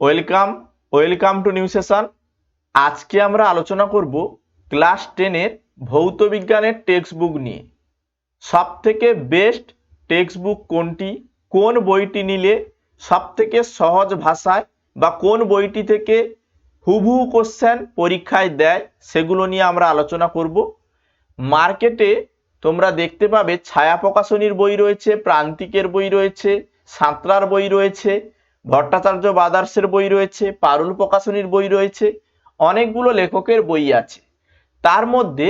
Welcome welcome to new session. আজকে আমরা আলোচনা করব ক্লাস 10 এর ভৌত বিজ্ঞানের টেক্সট বুক নিয়ে। সবথেকে বেস্ট টেক্সট বুক কোনটি, কোন বইটি নিলে সবথেকে সহজ ভাষায় বা কোন বইটি থেকে হুবহু কোশ্চেন পরীক্ষায় দেয় সেগুলো নিয়ে আমরা আলোচনা করব। মার্কেটে তোমরা দেখতে পাবে ছায়া প্রকাশনীর বই রয়েছে, প্রান্তিকের বই রয়েছে, সাঁতরার বই রয়েছে, ভট্টাচার্য ব্রাদার্সের বই রয়েছে, পারুল প্রকাশনীর বই রয়েছে, অনেকগুলো লেখকের বই আছে। তার মধ্যে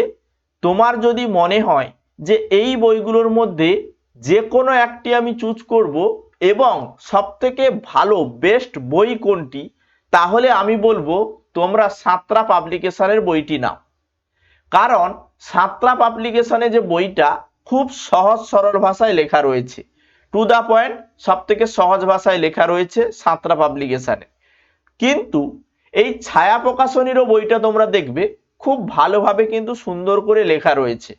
তোমার যদি মনে হয় যে এই বইগুলোর মধ্যে যে কোনো একটি আমি চুজ করব এবং সবথেকে ভালো বেস্ট বই কোনটি, তাহলে আমি বলবো তোমরা সাঁতরা পাবলিকেশনের বইটি নাও। কারণ সাঁতরা পাবলিকেশনে যে বইটা খুব সহজ সরল ভাষায় লেখা রয়েছে, টু দা পয়েন্ট, সব থেকে সহজ ভাষায় লেখা রয়েছে সাঁতরা পাবলিকেশনে। কিন্তু এই ছায়া প্রকাশনীরও বইটা তোমরা দেখবে খুব ভালোভাবে কিন্তু সুন্দর করে লেখা রয়েছে।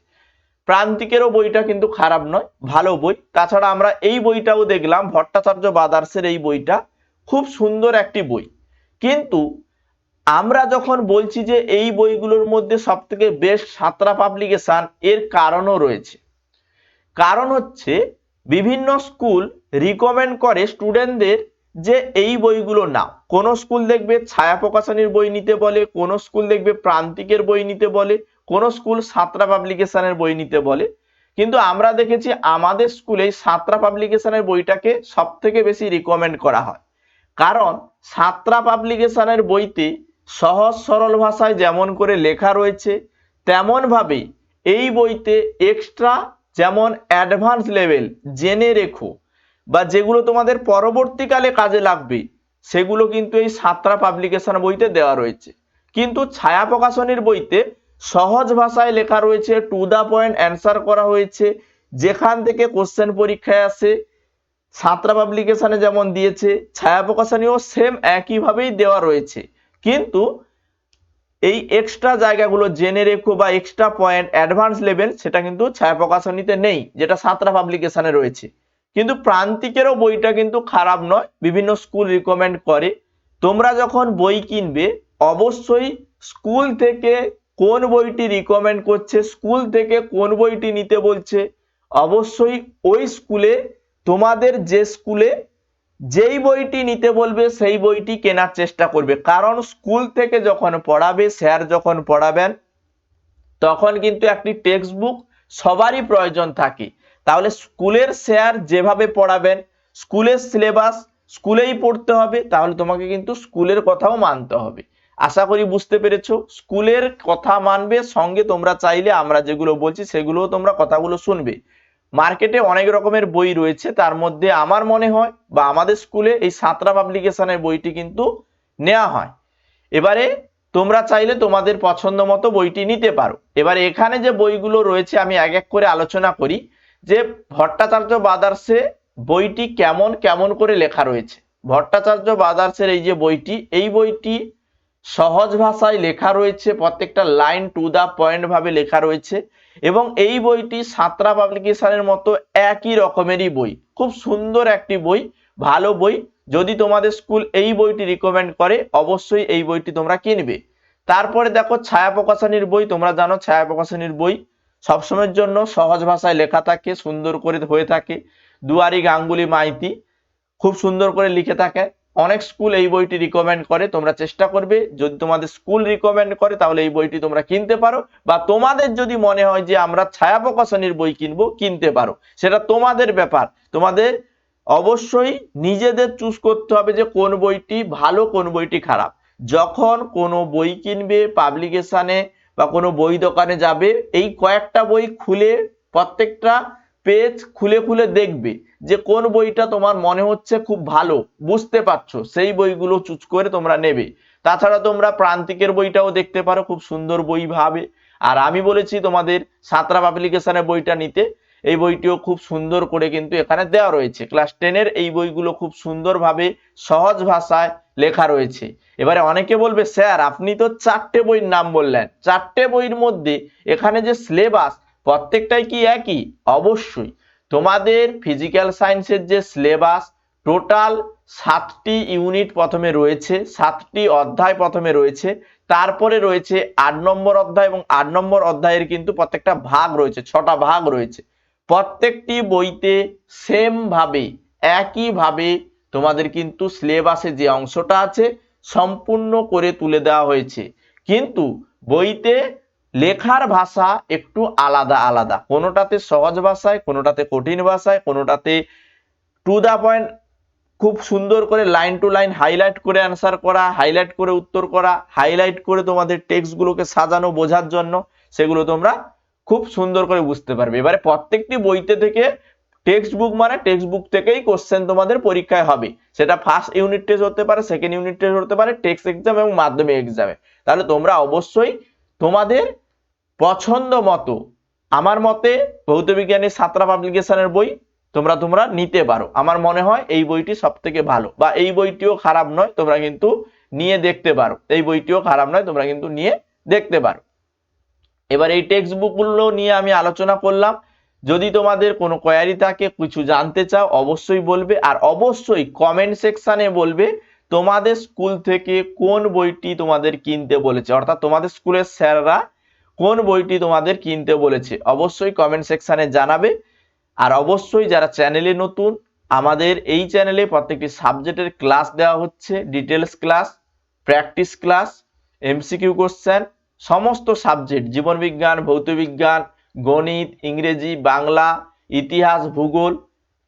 প্রান্তিকেরও বইটা কিন্তু খারাপ নয়, ভালো বই। তাছাড়া আমরা এই বইটাও দেখলাম, ভট্টাচার্য ব্রাদার্সের এই বইটা খুব সুন্দর একটি বই। কিন্তু আমরা যখন বলছি যে এই বইগুলোর মধ্যে সবথেকে বেস্ট সাঁতরা পাবলিকেশন, এর কারণও রয়েছে। কারণ হচ্ছে বিভিন্ন স্কুল রিকমেন্ড করে স্টুডেন্টদের যে এই বইগুলো নাও। কোন স্কুল দেখবে ছায়া প্রকাশনীর বই নিতে বলে, কোন স্কুল দেখবে প্রান্তিকের বই নিতে বলে, কোন স্কুল সাঁতরা পাবলিকেশনের বই নিতে বলে। কিন্তু আমরা দেখেছি আমাদের স্কুলে সাঁতরা পাবলিকেশনের বইটাকে সব থেকে বেশি রিকমেন্ড করা হয়। কারণ সাঁতরা পাবলিকেশনের বইতে সহজ সরল ভাষায় যেমন করে লেখা রয়েছে, তেমন ভাবে এই বইতে এক্সট্রা যেমন অ্যাডভান্স লেভেল জেনে রেখো বা যেগুলো তোমাদের পরবর্তীকালে কাজে লাগবে, সেগুলো কিন্তু এই সাঁতরা পাবলিকেশন বইতে দেওয়া রয়েছে। কিন্তু ছায়া প্রকাশনীর বইতে সহজ ভাষায় লেখা রয়েছে, টু দা পয়েন্ট অ্যান্সার করা হয়েছে, যেখান থেকে কোশ্চেন পরীক্ষায় আসে সাঁতরা পাবলিকেশনে যেমন দিয়েছে, ছায়া প্রকাশনীও সেম একইভাবেই দেওয়া রয়েছে। কিন্তু এই এক্সট্রা জায়গাগুলো জেনে রেখো বা এক্সট্রা পয়েন্ট অ্যাডভান্স লেভেল, সেটা কিন্তু ছায়া প্রকাশনীতে নেই, যেটা সাঁতরা পাবলিকেশনে রয়েছে। কিন্তু প্রান্তিকেরও বইটা কিন্তু খারাপ নয়, বিভিন্ন স্কুল রিকমেন্ড করে। তোমরা যখন বই কিনবে অবশ্যই স্কুল থেকে কোন বইটি রিকমেন্ড করছে, স্কুল থেকে কোন বইটি নিতে বলছে, অবশ্যই ওই স্কুলে তোমাদের যে স্কুলে যেই বইটি নিতে বলবে সেই বইটি কেনার চেষ্টা করবে। কারণ স্কুল থেকে যখন পড়াবে, স্যার যখন পড়াবেন, তখন কিন্তু একটি টেক্সট বুক সবারই প্রয়োজন থাকে। তাহলে স্কুলের স্যার যেভাবে পড়াবেন, স্কুলের সিলেবাস স্কুলেই পড়তে হবে, তাহলে তোমাকে কিন্তু স্কুলের কথাও মানতে হবে। আশা করি বুঝতে পেরেছো। স্কুলের কথা মানবে, সঙ্গে তোমরা চাইলে আমরা যেগুলো বলছি সেগুলোও তোমরা কথাগুলো শুনবে। মার্কেটে অনেক রকমের বই রয়েছে, তার মধ্যে আমার মনে হয় বা আমাদের স্কুলে এই সাঁতরা পাবলিকেশনের বইটি কিন্তু নেওয়া হয়। এবারে তোমরা চাইলে তোমাদের পছন্দ মতো বইটি নিতে পারো। এবারে এখানে যে বইগুলো রয়েছে আমি এক এক করে আলোচনা করি যে ভট্টাচার্য ব্রাদার্সে বইটি কেমন কেমন করে লেখা রয়েছে। ভট্টাচার্য ব্রাদার্সের এই যে বইটি, এই বইটি সহজ ভাষায় লেখা রয়েছে, প্রত্যেকটা লাইন টু দা পয়েন্ট ভাবে লেখা রয়েছে। এবং এই বইটি সাঁতরা পাবলিকেশনের মতো একই রকমেরই বই, খুব সুন্দর একটি বই, ভালো বই। যদি তোমাদের স্কুল এই বইটি রিকমেন্ড করে অবশ্যই এই বইটি তোমরা কিনবে। তারপরে দেখো ছায়া প্রকাশনীর বই, তোমরা জানো ছায়া প্রকাশনীর বই সবসময়ের জন্য সহজ ভাষায় লেখা থাকে, সুন্দর করে হয়ে থাকে। দুয়ারি গাঙ্গুলি মাইতি খুব সুন্দর করে লিখে থাকে। অনেক স্কুল এই বইটি রিকমেন্ড করে, তোমরা চেষ্টা করবে যদি তোমাদের স্কুল রিকমেন্ড করে তাহলে এই বইটি তোমরা কিনতে পারো। বা তোমাদের যদি মনে হয় যে আমরা ছায়া প্রকাশনীর বই কিনবো, কিনতে পারো, সেটা তোমাদের ব্যাপার। তোমাদের অবশ্যই নিজেদের চুজ করতে হবে যে কোন বইটি ভালো কোন বইটি খারাপ। যখন কোনো বই কিনবে পাবলিকেশনে বা কোনো বই দোকানে যাবে, এই কয়েকটা বই খুলে প্রত্যেকটা পেজ খুলে খুলে দেখবে যে কোন বইটা তোমার মনে হচ্ছে খুব ভালো, বুঝতে পারছো, সেই বইগুলো চুজ করে তোমরা নেবে। তাছাড়া তোমরা প্রান্তিকের বইটাও দেখতে পারো, খুব সুন্দর বই ভাবে। আর আমি বলেছি তোমাদের সাঁতরা পাবলিকেশনের বইটা নিতে, এই বইটিও খুব সুন্দর করে কিন্তু এখানে দেওয়া রয়েছে। ক্লাস 10 এর এই বইগুলো খুব সুন্দরভাবে সহজ ভাষায় লেখা রয়েছে। এবারে অনেকে বলবে স্যার আপনি তো 4টে বইয়ের নাম বললেন, 4টে বইয়ের মধ্যে এখানে যে সিলেবাস প্রত্যেকটাই কি একই? অবশ্যই। তোমাদের ফিজিক্যাল সায়েন্সের যে সিলেবাস টোটাল 7টি ইউনিট প্রথমে রয়েছে, 7টি অধ্যায় প্রথমে রয়েছে, তারপরে রয়েছে 8 নম্বর অধ্যায় এবং 8 নম্বর অধ্যায়ের কিন্তু প্রত্যেকটা ভাগ রয়েছে, 6টা ভাগ রয়েছে। প্রত্যেকটি বইতে সেম ভাবে একইভাবে তোমাদের কিন্তু সিলেবাসে যে অংশটা আছে সম্পূর্ণ করে তুলে দেওয়া হয়েছে, কিন্তু বইতে লেখার ভাষা একটু আলাদা আলাদা, কোনোটাতে সহজ ভাষায়, কোনোটাতে কঠিন ভাষায়, কোনোটাতে টু দা পয়েন্ট খুব সুন্দর করে লাইন টু লাইন হাইলাইট করে অ্যান্সার করা, হাইলাইট করে উত্তর করা, হাইলাইট করে তোমাদের টেক্সটগুলোকে সাজানো বোঝার জন্য, সেগুলো তোমরা খুব সুন্দর করে বুঝতে পারবে। এবারে প্রত্যেকটি বইতে থেকে টেক্সট বুক মানে টেক্সট বুক থেকেই কোশ্চেন তোমাদের পরীক্ষায় হবে, সেটা ফার্স্ট ইউনিট টেস্ট হতে পারে, সেকেন্ড ইউনিট টেস্ট হতে পারে, টেক্সট এক্সাম এবং মাধ্যমিক এক্সামে। তাহলে তোমরা অবশ্যই তোমাদের পছন্দ মতো, আমার মতে ভৌত বিজ্ঞানের সাতরা পাবলিকেশনের বই তোমরা নিতে পারো। আমার মনে হয় এই বইটি সব থেকে ভালো, বা এই বইটিও খারাপ নয়, তোমরা কিন্তু নিয়ে দেখতে পারো, এই বইটিও খারাপ নয়, তোমরা কিন্তু নিয়ে দেখতে পারো। এবার এই টেক্সট বুকগুলো নিয়ে আমি আলোচনা করলাম। যদি তোমাদের কোনো কোয়ারি থাকে, কিছু জানতে চাও, অবশ্যই বলবে, আর অবশ্যই কমেন্ট সেকশনে বলবে তোমাদের স্কুল থেকে কোন বইটি তোমাদের কিনতে বলেছে, অর্থাৎ তোমাদের স্কুলের স্যাররা কোন বইটি তোমাদের কিনতে বলেছে, অবশ্যই কমেন্ট সেকশনে জানাবে। আর অবশ্যই যারা চ্যানেলে নতুন, আমাদের এই চ্যানেলে প্রত্যেকটি সাবজেক্টের ক্লাস দেওয়া হচ্ছে, details class, practice class, MCQ question, সমস্ত সাবজেক্ট, জীবন বিজ্ঞান, ভৌত বিজ্ঞান, গণিত, ইংরেজি, বাংলা, ইতিহাস, ভূগোল,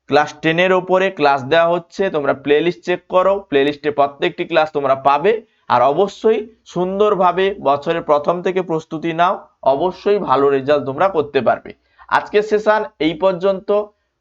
ক্লাস 10-এর ওপরে ক্লাস দেওয়া হচ্ছে। তোমরা প্লেলিস্ট চেক করো, প্লেলিস্টে প্রত্যেকটি ক্লাস তোমরা পাবে। আর অবশ্যই সুন্দরভাবে বছরের প্রথম থেকে প্রস্তুতি নাও, অবশ্যই ভালো রেজাল্ট তোমরা করতে পারবে। আজকের সেশন এই পর্যন্ত।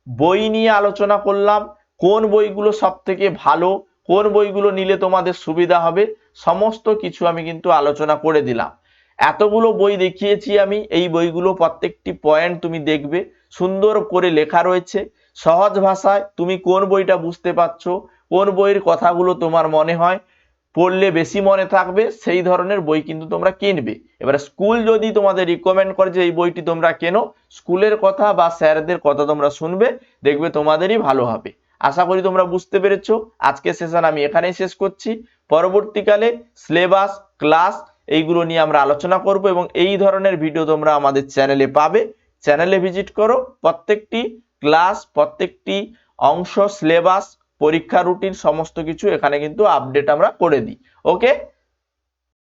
বই নিয়ে আলোচনা করলাম, কোন বইগুলো সব থেকে ভালো, কোন বইগুলো নিলে তোমাদের সুবিধা হবে, সমস্ত কিছু আমি কিন্তু আলোচনা করে দিলাম। এতগুলো বই দেখিয়েছি আমি, এই বইগুলো প্রত্যেকটি পয়েন্ট তুমি দেখবে, সুন্দর করে লেখা রয়েছে, সহজ ভাষায় তুমি কোন বইটা বুঝতে পারছো, কোন বইয়ের কথাগুলো তোমার মনে হয় পড়লে বেশি মনে থাকবে, সেই ধরনের বই কিন্তু তোমরা কিনবে। এবারে স্কুল যদি তোমাদের রিকমেন্ড করে যে এই বইটি তোমরা কেনো, স্কুলের কথা বা স্যারদের কথা তোমরা শুনবে, দেখবে তোমাদেরই ভালো হবে। আশা করি তোমরা বুঝতে পেরেছো। আজকের সেশন আমি এখানেই শেষ করছি। পরবর্তীকালে সিলেবাস, ক্লাস এইগুলো নিয়ে আমরা আলোচনা করব, এবং এই ধরনের ভিডিও তোমরা আমাদের চ্যানেলে পাবে। চ্যানেলে ভিজিট করো, প্রত্যেকটি ক্লাস, প্রত্যেকটি অংশ, সিলেবাস, পরীক্ষা রুটিন সমস্ত কিছু এখানে কিন্তু আপডেট আমরা করে দিই। ওকে।